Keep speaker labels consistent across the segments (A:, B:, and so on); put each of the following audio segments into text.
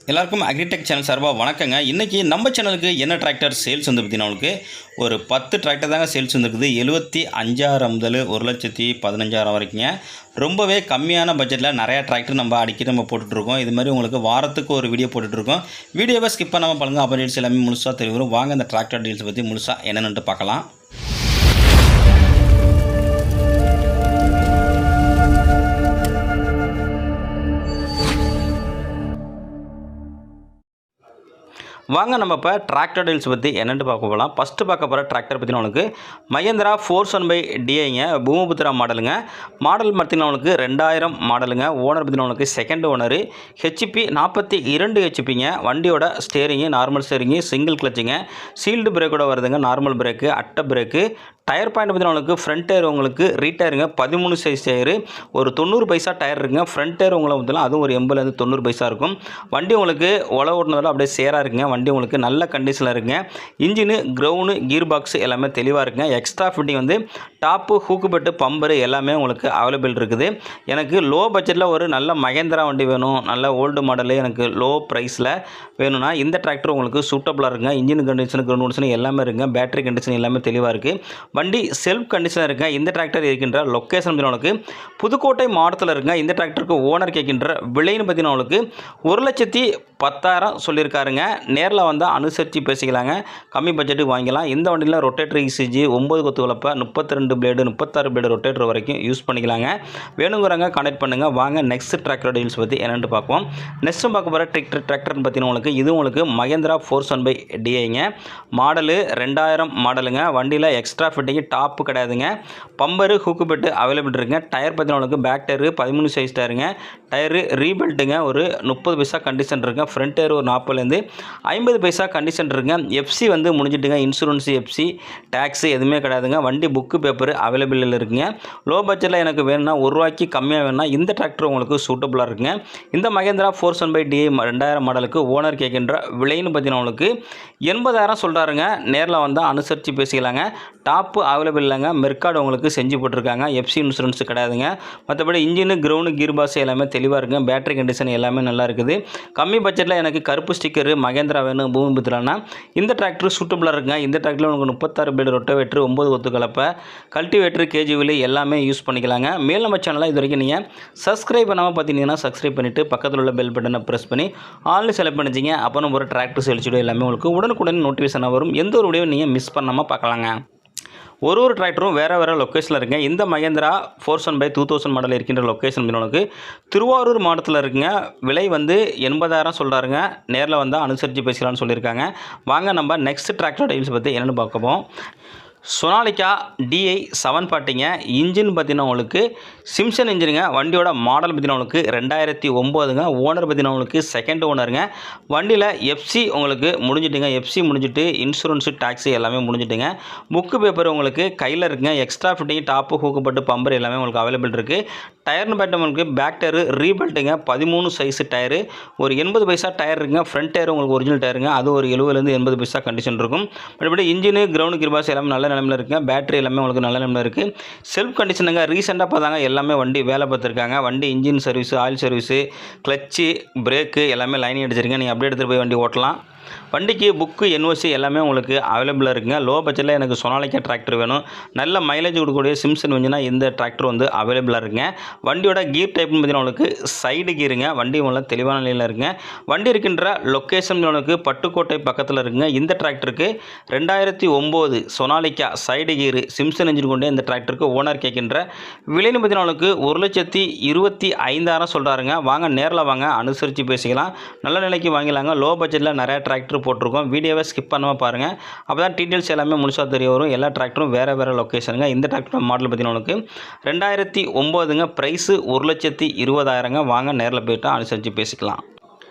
A: எல்லாருக்கும் agritech channel சார்பாக வணக்கங்க. இன்றைக்கி நம்ம சேனலுக்கு என்ன டிராக்டர் சேல்ஸ் வந்து பார்த்தீங்கன்னா உங்களுக்கு ஒரு 10 டிராக்டர் தாங்க சேல்ஸ் வந்துருக்குது. 75,000 முதல் 1,15,000 வரைக்குங்க. ரொம்பவே கம்மியான பட்ஜெட்டில் நிறையா டிராக்டர் நம்ம அடிக்கடி போட்டுட்ருக்கோம். இது மாதிரி உங்களுக்கு வாரத்துக்கு ஒரு வீடியோ போட்டுட்ருக்கோம். வீடியோவை ஸ்கிப் பண்ணாமல் பாருங்க. அப்போ டீல்ஸ் எல்லாமே முழுசாக தெரிய வரும். வாங்க இந்த டிராக்டர் டீல்ஸ் பற்றி முழுசாக என்னென்னு பார்க்கலாம். வாங்க நம்ம இப்போ டிராக்டர் டீல்ஸ் பற்றி என்னென்னு பார்க்க போகலாம். ஃபஸ்ட்டு பார்க்க போகிற டிராக்டர் பற்றினா உங்களுக்கு மஹேந்திரா 470DIங்க, பூமபுத்திரா மாடலுங்க. மாடல் பார்த்தீங்கன்னா உங்களுக்கு 2000 மாடலுங்க. ஓனர் பார்த்தீங்கன்னா உங்களுக்கு செகண்ட் ஓனரு. ஹெச்பி 42 ஹெச்பிங்க. வண்டியோட ஸ்டேரிங்கு நார்மல் ஸ்டேரிங்கு, சிங்கிள் கிளச்சுங்க, சீல்டு பிரேக்கோட வருதுங்க. நார்மல் பிரேக்கு, அட்டை பிரேக்கு. டயர் பாயிண்ட் பார்த்தீங்கன்னா உங்களுக்கு ஃப்ரண்ட் டயர் உங்களுக்கு ரீடயருங்க, 13 சைஸ் டயரு, ஒரு 90 பைசா டயர் இருக்குங்க. ஃப்ரண்ட் டயர் உங்களுக்கு பார்த்தீங்கன்னா அதுவும் ஒரு 80லேருந்து 90 பைசா இருக்கும். வண்டி உங்களுக்கு உழவு ஓட்டுனதில் அப்படியே சேராக இருக்குங்க. வண்டி உங்களுக்கு நல்ல கண்டிஷனில் இருக்குங்க. இன்ஜினு, கிரவுண்டு, கீர் பாக்ஸ் எல்லாமே தெளிவாக இருக்குங்க. எக்ஸ்ட்ரா ஃபிட்டிங் வந்து டாப்பு, ஹூக்கு பெட்டு, பம்பரு எல்லாமே உங்களுக்கு அவைலபிள் இருக்குது. எனக்கு லோ பட்ஜெட்டில் ஒரு நல்ல மகேந்திரா வண்டி வேணும், நல்ல ஓல்டு மாடலு, எனக்கு லோ ப்ரைஸில் வேணும்னா இந்த டிராக்டர் உங்களுக்கு சூட்டபுளாக இருக்குங்க. இன்ஜின் கண்டிஷன், கிரவுண்ட் கண்டிஷன் எல்லாமே இருக்குங்க. பேட்டரி கண்டிஷன் எல்லாமே தெளிவாக இருக்குது. வண்டி செல்ஃப் கண்டிஷனாக இருக்குங்க. இந்த டிராக்டர் இருக்கின்ற லொக்கேஷன் உங்களுக்கு புதுக்கோட்டை மாவட்டத்தில் இருக்குங்க. இந்த டிராக்டருக்கு ஓனர் கேட்கின்ற விலைன்னு பார்த்தீங்கன்னா உங்களுக்கு 1,10,000 சொல்லியிருக்காருங்க. நேரில் வந்தால் அனுசரித்து பேசிக்கலாங்க. கம்மி பட்ஜெட்டுக்கு வாங்கிக்கலாம். இந்த வண்டியில் ரொட்டேட்டர் இசிஜி 9 கொத்து கலப்பை, 32 பிளேடு, 36 பிளேடு ரொட்டேட்டர் வரைக்கும் யூஸ் பண்ணிக்கலாங்க. வேணுங்கிறவங்க கான்டெக்ட் பண்ணுங்கள். வாங்க நெக்ஸ்ட் டிராக்டர் டீல்ஸ் பற்றி என்னென்னு பார்ப்போம். நெக்ஸ்ட்டு பார்க்க போகிற டிராக்டர்னு பார்த்தீங்கன்னா உங்களுக்கு இது உங்களுக்கு மஹேந்திரா 470DIங்க. மாடலு 2000 மாடலுங்க. வண்டியில் எக்ஸ்ட்ரா ஃபிட்டிங் டாப்பு கிடையாதுங்க. பம்பரு, ஹூக்கு பெட்டு அவைலபிள் இருக்குங்க. டயர் பார்த்தீங்கன்னா உங்களுக்கு பேக் டயரு 13 சைஸ் டயருங்க. டயரு ரீபில்ட்டுங்க, ஒரு 30 பைசா கண்டிஷன் இருக்குங்க. ஃப்ரண்ட் டயர் ஒரு 40லேருந்து 50 பைசா கண்டிஷன் இருக்குங்க. எஃப்சி வந்து முடிஞ்சிட்டுங்க. இன்சூரன்ஸு, எஃப்சி, டேக்ஸு எதுவுமே கிடையாதுங்க. வண்டி புக்கு பேப்பர் அவைலபிள் இருக்குங்க. லோ பட்ஜெட்டில் எனக்கு வேணும்னா ₹1 கம்மியாக வேணும்னா இந்த டிராக்டர் உங்களுக்கு சூட்டபுளாக இருக்குங்க. இந்த மஹேந்திரா 470DI 2000 மாடலுக்கு ஓனர் கேட்கின்ற விலைன்னு பார்த்தீங்கன்னா உங்களுக்கு 80,000 சொல்கிறாருங்க. நேரில் வந்தால் அனுசரித்து பேசிக்கலாங்க. டாப்பு அவைலபிள் இல்லைங்க. மெர்கார்டு உங்களுக்கு செஞ்சு போட்டிருக்காங்க. எஃப்சி இன்சூரன்ஸ் கிடையாதுங்க. மற்றபடி இன்ஜினு, கிரவுண்டு, கீர் பாக்ஸ் எல்லாமே தெளிவாக இருக்குங்க. பேட்டரி கண்டிஷன் எல்லாமே நல்லா இருக்குது. கம்மி பட்ஜெட்டில் எனக்கு கருப்பு ஸ்டிக்கரு மகேந்திரா வேணும், பூமிபுத்திரானா இந்த டிராக்டர் சூட்டபுளாக இருக்குங்க. இந்த டிராக்டரில் உங்களுக்கு 36 பிளேடு ரொட்டவேட்ரு, 9 கொத்து கலப்பை, கல்டிவேட்ரு, கேஜிவிலி எல்லாமே யூஸ் பண்ணிக்கலாங்க. மேல் நம்ம சேனலில் இது வரைக்கும் நீங்கள் சப்ஸ்கிரைப் பண்ணாமல் பார்த்தீங்கன்னா சப்ஸ்கிரைப் பண்ணிவிட்டு பக்கத்தில் உள்ள பெல் பட்டனை ப்ரெஸ் பண்ணி ஆன்லைன் செலக்ட் பண்ணிச்சிங்க. அப்புறம் ஒரு டிராக்டர் சேல்ஸ் வீடியோ எல்லாமே உங்களுக்கு உடனுக்குடன் நோட்டிஃபிகேஷன் வரும். எந்த ஒரு வீடியோ நீங்கள் மிஸ் பண்ணாமல் பார்க்கலாங்க. ஒரு லொக்கேஷனில் இருக்குங்க. இந்த மஹேந்திரா 470 மாடல் இருக்கின்ற லொக்கேஷன் உங்களுக்கு திருவாரூர் மாவட்டத்தில் இருக்குங்க. விலை வந்து 80,000 சொல்கிறாருங்க. நேரில் வந்தால் அனுசரித்து பேசலாம்னு சொல்லியிருக்காங்க. வாங்க நம்ம நெக்ஸ்ட் டிராக்டர் டீல்ஸ் பற்றி என்னென்னு பார்ப்போம். சோனாலிகா DI 740ங்க. இன்ஜின் பார்த்தீங்கன்னா உங்களுக்கு சிம்சன் இன்ஜினுங்க. வண்டியோட மாடல் பார்த்தீங்கன்னா உங்களுக்கு 2009ங்க. ஓனர் பார்த்தீங்கன்னா உங்களுக்கு செகண்ட் ஓனருங்க. வண்டியில் எஃப்சி உங்களுக்கு முடிஞ்சிட்டுங்க. எஃப்சி முடிஞ்சிட்டு இன்சூரன்ஸு, டாக்ஸி எல்லாமே முடிஞ்சிட்டுங்க. புக்கு பேப்பர் உங்களுக்கு கையில் இருக்குங்க. எக்ஸ்ட்ரா ஃபிட்டிங் டாப்பு, ஹூக்குப்பட்டு, பம்பர் எல்லாமே உங்களுக்கு அவைலபிள் இருக்குது. டயர்னு பார்த்தா உங்களுக்கு பேக் டயரு ரீபில்ட்டுங்க, 13 சைஸு டயரு, ஒரு 80 பைசா டயர் இருக்குங்க. ஃப்ரண்ட் டயர் உங்களுக்கு ஒரிஜினல் டயருங்க. அது ஒரு 70லேருந்து 80 பைசா கண்டிஷன் இருக்கும். மறுபடியும் இன்ஜினு, கிரவுண்டு, கீர் பாக்ஸ் எல்லாமே நல்ல நிலமையில் இருக்குங்க. பேட்டரி எல்லாமே உங்களுக்கு நல்ல நிலமையில் இருக்குது. செல்ஃப் கண்டிஷனுங்க. ரீசெண்டாக பார்த்தாங்க எல்லாமே வண்டி வேலை பார்த்துருக்காங்க. வண்டி engine service, oil service, clutch, brake எல்லாமே லைன் அடிச்சிருங்க. நீங்கள் அப்படியே எடுத்துகிட்டு போய் வண்டி ஓட்டலாம். வண்டிக்கு புக்கு, NOC எல்லாமே உங்களுக்கு அவைலபிளாக இருக்குங்க. லோ பட்ஜெட்டில் எனக்கு சோனாலிக்கா டிராக்டர் வேணும், நல்ல மைலேஜ் கொடுக்கக்கூடிய சிம்சன் வண்டினா இந்த டிராக்டர் வந்து அவைலபிளாக இருக்குங்க. வண்டியோட கீர் டைப்னு பார்த்தீங்கன்னா உங்களுக்கு சைடு கீருங்க. வண்டி உங்களுக்கு தெளிவான நிலையில் இருக்குங்க. வண்டி இருக்கின்ற லொக்கேஷன் உங்களுக்கு பட்டுக்கோட்டை பக்கத்தில் இருக்குங்க. இந்த டிராக்டருக்கு 2009 சோனாலிக்கா சைடு கீரு சிம்சன் இன்ஜின் கொண்டு இந்த டிராக்டருக்கு ஓனர் கேட்கின்ற விலைன்னு பார்த்தீங்கன்னா உங்களுக்கு 1,25,000 சொல்கிறாருங்க. வாங்க நேரில் வாங்க, அனுசரித்து பேசிக்கலாம். நல்ல நிலைக்கு வாங்கிலாங்க. லோ பட்ஜெட்டில் நிறையா டிராக்டர் போட்டிருக்கோம். வீடியோவை ஸ்கிப் பண்ணாமல் பாருங்கள். அப்போ தான் டீட்டெயில்ஸ் எல்லாமே முழுசாக தெரிய வரும். எல்லா டிராக்டரும் வேறு லொக்கேஷனுங்க. இந்த டிராக்டர் மாடல் பார்த்தீங்கன்னா உங்களுக்கு 2009ங்க. ப்ரைஸு 1,20,000ங்க. வாங்க நேரில் போய்ட்டு அனுசரித்து பேசிக்கலாம்.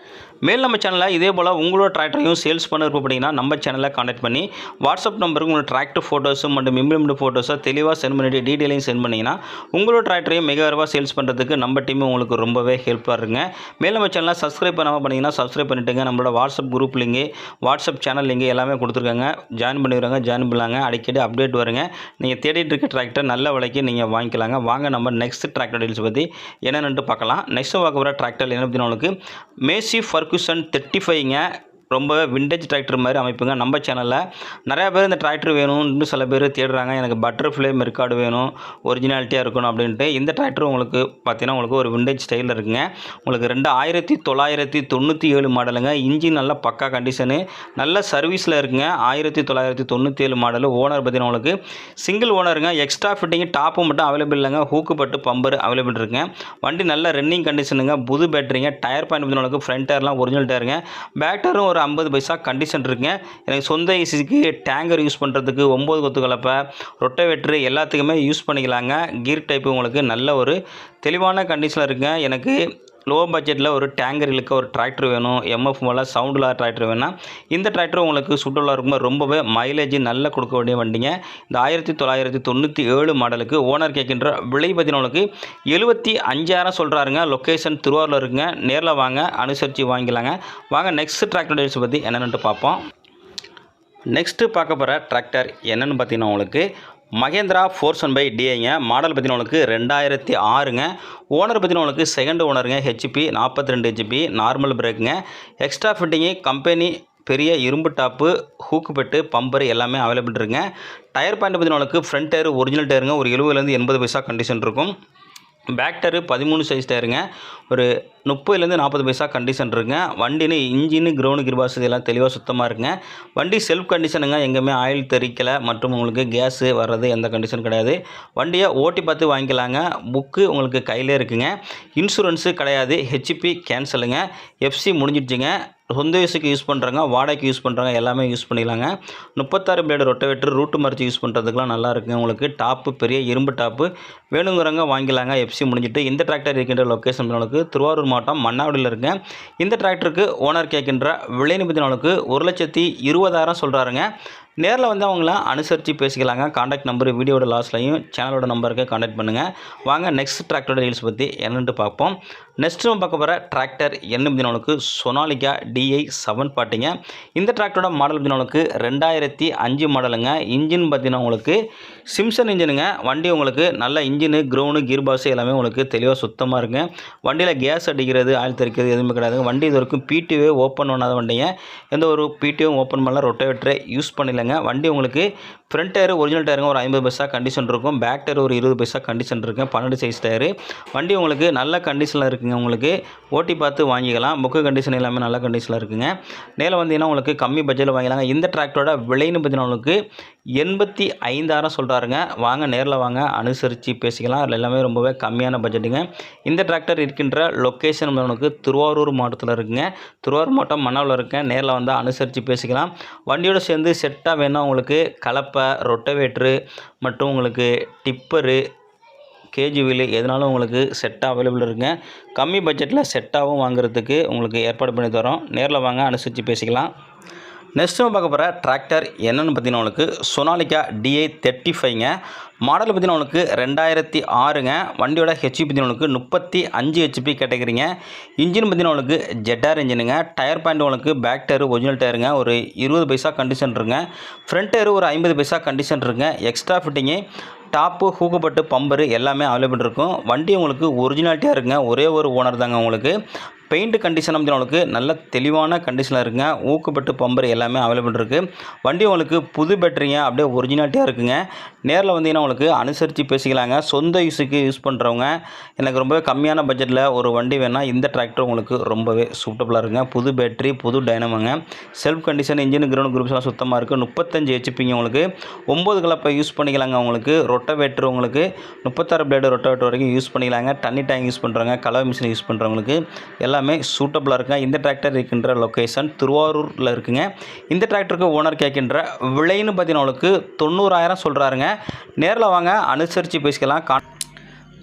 A: மேல் நம்ம சேனலில் இதே போல் உங்களோட டிராக்டரையும் சேல்ஸ் பண்ண விருப்பப்பட்டீங்கன்னா நம்ம சேனலில் கான்டாக்ட் பண்ணி வாட்ஸ்அப் நம்பருக்கு உங்களோட டிராக்டர் ஃபோட்டோஸும் மற்றும் இம்ப்ளிமெண்ட் ஃபோட்டோஸை தெளிவாக சென்ட் பண்ணிவிட்டு டீட்டெயிலையும் சென்ட் பண்ணிங்கன்னா உங்களோட டிராக்டரையும் மிக விரைவாக சேல்ஸ் பண்ணுறதுக்கு நம்ம டீம் உங்களுக்கு ரொம்பவே ஹெல்ப்பாக இருக்குங்க. மேல் நம்ம சேனலில் சப்ஸ்கிரைப் பண்ணாமல் பண்ணிங்கன்னா சப்ஸ்கிரைப் பண்ணிட்டுங்க. நம்மளோட WhatsApp group link, WhatsApp channel link எல்லாமே கொடுத்துருக்காங்க. ஜாயின் பண்ணிடுறாங்க, ஜாயின் பண்ணலாங்க. அடிக்கடி அப்டேட் வருங்க. நீங்கள் தேடிட்டு இருக்க டிராக்டர் நல்ல விலைக்கு நீங்கள் வாங்கிக்கலாங்க. வாங்க நம்ம நெக்ஸ்ட் டிராக்டர் டீல்ஸ் பற்றி என்னென்னு பார்க்கலாம். நெக்ஸ்ட் பார்க்க போகிற டிராக்டர் என்ன பற்றினா உங்களுக்கு மேசி ஃபர்கு ஃபெர்குசன் 35ங்க. ரொம்ப விண்டேஜ் டிராக்டர் மாதிரி அமைப்புங்க. நம்ம சேனலில் நிறையா பேர் இந்த டிராக்டர் வேணும்னு சில பேர் தேடுறாங்க. எனக்கு பட்டர்ஃப்ளை மெர்காடு வேணும், ஒரிஜினாலிட்டியாக இருக்கணும் அப்படின்ட்டு. இந்த டிராக்டர் உங்களுக்கு பார்த்தீங்கன்னா உங்களுக்கு ஒரு விண்டேஜ் ஸ்டைலில் இருக்குங்க. உங்களுக்கு 1997 மாடலுங்க. இன்ஜின் நல்லா பக்கா கண்டிஷனு, நல்ல சர்வீஸில் இருக்குங்க. 1997 மாடலு. ஓனர் பார்த்தீங்கன்னா உங்களுக்கு சிங்கிள் ஓனருங்க. எக்ஸ்ட்ரா ஃபிட்டிங்கு டாப்பு மட்டும் அவைலபிள் இல்லைங்க. ஹூக்கு பட்டு பம்பர் அவைலபிள் இருக்குங்க. வண்டி நல்ல ரன்னிங் கண்டிஷனுங்க. புது பேட்டரிங்க. டயர் பாயிண்ட் பார்த்தீங்கன்னா உங்களுக்கு ஃப்ரண்ட் டயர்லாம் ஒரிஜினல் டயருங்க. பேக் டயரும் ஒரு 50 பைசா கண்டிஷன் இருக்குங்க. எனக்கு சொந்த ஏசிக்கு டேங்கர் யூஸ் பண்ணுறதுக்கு 9 கொத்து கலப்பை, ரொட்டவேட்ரு எல்லாத்துக்குமே யூஸ் பண்ணிக்கலாங்க. கீர் டைப்பு உங்களுக்கு நல்ல ஒரு தெளிவான கண்டிஷனில் இருக்குங்க. எனக்கு லோ பட்ஜெட்டில் ஒரு டேங்கர் இழுக்க ஒரு டிராக்டர் வேணும், எம்எஃப் மேலே சவுண்ட் இல்லாத டிராக்டர் வேணும்னா இந்த டிராக்டர் உங்களுக்கு சூட்டபுளாக இருக்கும். ரொம்பவே மைலேஜ் நல்லா கொடுக்க வேண்டிய வண்டிங்க. இந்த 1997 மாடலுக்கு ஓனர் கேட்கின்ற விலை பார்த்தீங்கன்னா உங்களுக்கு 75,000 சொல்கிறாருங்க. லொக்கேஷன் திருவாரூரில் இருக்குங்க. நேரில் வாங்க, அனுசரித்து வாங்கிக்கலாங்க. வாங்க நெக்ஸ்ட் டிராக்டர் டீல்ஸ் பற்றி என்னென்னு பார்ப்போம். நெக்ஸ்ட்டு பார்க்க போகிற டிராக்டர் என்னென்னு பார்த்தீங்கன்னா உங்களுக்கு மகேந்திரா 400/DIங்க. மாடல் பார்த்தீங்கன்னா உங்களுக்கு 2006ங்க. ஓனர் பார்த்தீங்கன்னா உங்களுக்கு செகண்ட் ஓனருங்க. ஹெச்பி 42 ஹெச்பி, நார்மல் பிரேக்குங்க. எக்ஸ்ட்ரா ஃபிட்டிங்கு கம்பெனி பெரிய இரும்பு டாப்பு, ஹூக்கு பெட்டு, பம்பர் எல்லாமே அவைலபிள் இருக்குங்க. டயர் பாயிண்ட் பார்த்தீங்கன்னா உங்களுக்கு ஃப்ரண்ட் டயர் ஒரிஜினல் டயருங்க. ஒரு 70லேருந்து 80 பைசா கண்டிஷன் இருக்கும். பேக் டயரு 13 சைஸ் டயருங்க. ஒரு 30லேருந்து 40 பைசா கண்டிஷன் இருக்குங்க. வண்டின்னு இன்ஜின்னு கிரவுண்டு கிர்பாஸ் இதெல்லாம் தெளிவாக சுத்தமாக இருக்குங்க. வண்டி செல்ஃப் கண்டிஷனுங்க. எங்கேயுமே ஆயில் தெறிக்கலை மற்றும் உங்களுக்கு கேஸு வர்றது எந்த கண்டிஷன் கிடையாது. வண்டியை ஓட்டி பார்த்து வாங்கிக்கலாங்க. புக்கு உங்களுக்கு கையிலே இருக்குங்க. இன்சூரன்ஸு கிடையாது. ஹெச்பி கேன்சலுங்க. எஃப்சி முடிஞ்சிடுச்சுங்க. சொந்த யூஸுக்கு யூஸ் பண்ணுறாங்க, வாடகைக்கு யூஸ் பண்ணுறாங்க, எல்லாமே யூஸ் பண்ணிக்கலாங்க. 36 பிளேடு ரொட்டவேட்டர் ரூட்டு மறைச்சி யூஸ் பண்ணுறதுக்குலாம் நல்லா இருக்குங்க. உங்களுக்கு டாப்பு பெரிய இரும்பு டாப்பு வேணுங்கிறவங்க வாங்கிக்கலாங்க. எஃப்சி முடிஞ்சிட்டு இந்த டிராக்டர் இருக்கின்ற லொக்கேஷன் உங்களுக்கு திருவாரூர் மாவட்டம் மன்னாவடியில் இருக்குங்க. இந்த டிராக்டருக்கு ஓனர் கேட்கின்ற விலை நிபந்தனைகளுக்கு 1,20,000 சொல்கிறாருங்க. நேரில் வந்து அவங்கள அனுசரித்து பேசிக்கலாங்க. காண்டாக்ட் நம்பர் வீடியோட லாஸ்ட்லையும் சேனலோட நம்பருக்கு காண்டாக்ட் பண்ணுங்கள். வாங்க நெக்ஸ்ட் டிராக்டரோட டீல்ஸ் பற்றி என்னென்னு பார்ப்போம். நெக்ஸ்ட் நம்ம பார்க்க போகிற டிராக்டர் என்ன பார்த்தீங்கன்னா சோனாலிகா DI 740ங்க. இந்த டிராக்டரோட மாடல் பார்த்தீங்கன்னா 2005 மாடலுங்க. இன்ஜின் பார்த்தீங்கன்னா உங்களுக்கு சிம்சன் இன்ஜினுங்க. வண்டி உங்களுக்கு நல்ல இன்ஜினு, கிரவுண்டு, கீர் பாஸ் எல்லாமே உங்களுக்கு தெளிவாக சுத்தமாக இருக்குங்க. வண்டியில் கேஸ் அடிக்கிறது, ஆயில் தெறிக்கிறது எதுவுமே கிடையாது. வண்டி இது வரைக்கும் பிடிஓ ஓப்பன் பண்ணாத வண்டிங்க. எந்த ஒரு பிடிஓவும் ஓப்பன் பண்ணல, ரொட்டவேட்டரை யூஸ் பண்ணல. வண்டி உங்களுக்கு ஃப்ரண்ட் டயர் ஒரிஜினல் டயருங்க. ஒரு 50 பைசா கண்டிஷன் இருக்கும். பேக் டயர் ஒரு 20 பைசா கண்டிஷன் இருக்குங்க. 12 சைஸ் டயரு. வண்டி உங்களுக்கு நல்ல கண்டிஷனில் இருக்குங்க. உங்களுக்கு ஓட்டி பார்த்து வாங்கிக்கலாம். புக்கு கண்டிஷன் எல்லாமே நல்ல கண்டிஷனில் இருக்குங்க. நேரில் வந்தீங்கன்னா உங்களுக்கு கம்மி பட்ஜெட்டில் வாங்கிக்கலாங்க. இந்த டிராக்டரோட விலைன்னு பார்த்தீங்கன்னா உங்களுக்கு 85,000 சொல்கிறாருங்க. வாங்க நேரில் வாங்க, அனுசரித்து பேசிக்கலாம். அதில் எல்லாமே ரொம்பவே கம்மியான பட்ஜெட்டுங்க. இந்த டிராக்டர் இருக்கின்ற லொக்கேஷன் உங்களுக்கு திருவாரூர் மாவட்டத்தில் இருக்குங்க. திருவாரூர் மாவட்டம் மன்னாவில் இருக்குங்க. நேரில் வந்தால் அனுசரித்து பேசிக்கலாம். வண்டியோட சேர்ந்து செட்டாக வேணும் உங்களுக்கு கலப்பை, ரொட்டவேட்ரு மற்றும் உங்களுக்கு டிப்பரு, கேஜி வீலு எதுனாலும் உங்களுக்கு செட்டாக அவைலபிள் இருக்குங்க. கம்மி பட்ஜெட்டில் செட்டாகவும் வாங்குறதுக்கு உங்களுக்கு ஏற்பாடு பண்ணி தரோம். நேரில் வாங்க, அனுசரித்து பேசிக்கலாம். நெக்ஸ்ட் நம்ம பார்க்க போகிற டிராக்டர் என்னென்னு பார்த்தீங்கன்னா உங்களுக்கு சோனாலிகா DI 35ங்க. மாடல் பார்த்தீங்கன்னா உங்களுக்கு 2006ங்க. வண்டியோட ஹெச்பி பார்த்தீங்கன்னா உங்களுக்கு 35 ஹெச்பி கேட்டகரிங்க. இன்ஜின் பார்த்தீங்கன்னா உங்களுக்கு ஜெட்டார் இன்ஜினுங்க. டயர் பாயிண்ட் உங்களுக்கு பேக் டயர் ஒரிஜினல் டயருங்க. ஒரு 20 பைசா கண்டிஷன் இருக்குங்க. ஃப்ரண்ட் டயர் ஒரு 50 பைசா கண்டிஷன் இருக்குங்க. எக்ஸ்ட்ரா ஃபிட்டிங்கு டாப்பு, ஹூக்குப்பட்டு, பம்பரு எல்லாமே அவைலபிள் இருக்கும். வண்டி உங்களுக்கு ஒரிஜினாலிட்டியாக இருக்குங்க. ஒரே ஒரு ஓனர் தாங்க. உங்களுக்கு பெயிண்ட் கண்டிஷன் உங்களுக்கு நல்ல தெளிவான கண்டிஷனில் இருக்குங்க. ஊக்குப்பட்டு பம்பர் எல்லாமே அவைலபிள் இருக்குது. வண்டி உங்களுக்கு புது பேட்டரிங்க. அப்படியே ஒரிஜினாலிட்டியாக இருக்குங்க. நேரில் வந்தீங்கன்னா உங்களுக்கு அனுசரித்து பேசிக்கலாங்க. சொந்த யூஸுக்கு யூஸ் பண்ணுறவங்க எனக்கு ரொம்பவே கம்மியான பட்ஜெட்டில் ஒரு வண்டி வேணால் இந்த டிராக்டர் உங்களுக்கு ரொம்பவே சூட்டபுளாக இருக்குங்க. புது பேட்டரி, புது டைனமோங்க. செல்ஃப் கண்டிஷன், இன்ஜின், கிரவுண்ட் குரூப்ஸ்லாம் சுத்தமாக இருக்குது. 35 ஹெச்பிங்க. உங்களுக்கு 9 கலப்பை யூஸ் பண்ணிக்கலாங்க. உங்களுக்கு ரொட்டவேட்டர் உங்களுக்கு 36 பிளேடு ரொட்டவேட்டர் வரைக்கும் யூஸ் பண்ணிக்கலாங்க. தண்ணி டேங்க் யூஸ் பண்ணுறவங்க, கலவை மிஷின் யூஸ் பண்ணுறவங்களுக்கு எல்லாமே சூட்டபுளாக இருக்குங்க. இந்த டிராக்டர் இருக்கின்ற லொக்கேஷன் திருவாரூரில் இருக்குங்க. இந்த டிராக்டருக்கு ஓனர் கேட்கின்ற விலைன்னு பார்த்தீங்கன்னா உங்களுக்கு 90,000 சொல்கிறாருங்க. நேரில் வாங்க, அனுசரித்து பேசிக்கலாம்.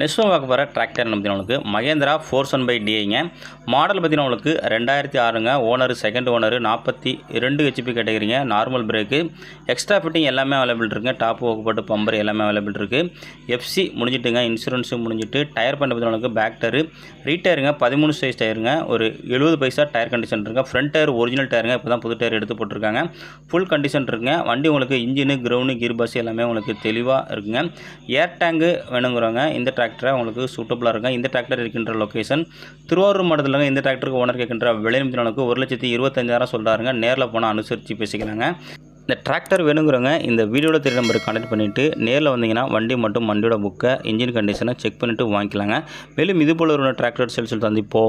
A: நெக்ஸ்ட் பார்க்க போகிற டிராக்டர் பார்த்தீங்கன்னா உங்களுக்கு மகேந்திரா 400/DIங்க. மாடல் பார்த்தீங்கன்னா உங்களுக்கு 2006ங்க. Owner second owner. 42 ஹெச்பி கேட்டகரிங்க. நார்மல் பிரேக்கு, எக்ஸ்ட்ரா ஃபிட்டிங் எல்லாமே அவைலபிள் இருக்குங்க. டாப்பு, ஓக்குப்பட்டு, பம்பர் எல்லாமே அவைலபிள் இருக்குது. எஃப்சி முடிஞ்சிட்டுங்க. இன்சூரன்ஸும் முடிஞ்சிட்டு. டயர் பண்ண பார்த்தீங்கன்னா உங்களுக்கு பேக் டயரு ரீடயருங்க. 13 சைஸ் டயருங்க. ஒரு 70 பைசா டயர் கண்டிஷன் இருக்குங்க. ஃப்ரண்ட் டயர் ஒரிஜினல் டயருங்க. இப்போ தான் புது டயர் எடுத்து போட்டிருக்காங்க. ஃபுல் கண்டிஷன் இருக்குங்க. வண்டி உங்களுக்கு இன்ஜினு, கிரவுண்டு, கீர் பாஸ் எல்லாமே உங்களுக்கு தெளிவாக இருக்குங்க. ஏர் டேங்கு வேணுங்கிறவங்க இந்த டிராக்டரை உங்களுக்கு சூட்டபுளாக இருக்கும். இந்த டிராக்டர் இருக்கின்ற லொக்கேஷன் திருவாரூர் மாவட்டத்தில். இந்த டிராக்டருக்கு ஓனர் கேட்கின்ற விலை நிமிடங்களுக்கு 1,25,000 சொல்கிறாருங்க. நேரில் போனால் அனுசரித்து பேசிக்கலாங்க. இந்த டிராக்டர் வேணுங்கிறவங்க இந்த வீடியோவில் தெரிய நம்பருக்கு கான்டாக்ட் பண்ணிவிட்டு நேரில் வந்தீங்கன்னா வண்டியோட புக்கை, இன்ஜின் கண்டிஷனை செக் பண்ணிவிட்டு வாங்கிக்கலாங்க. மேலும் இதுபோல் ஒரு டிராக்டர் சேல்ஸில் சந்திப்போம்.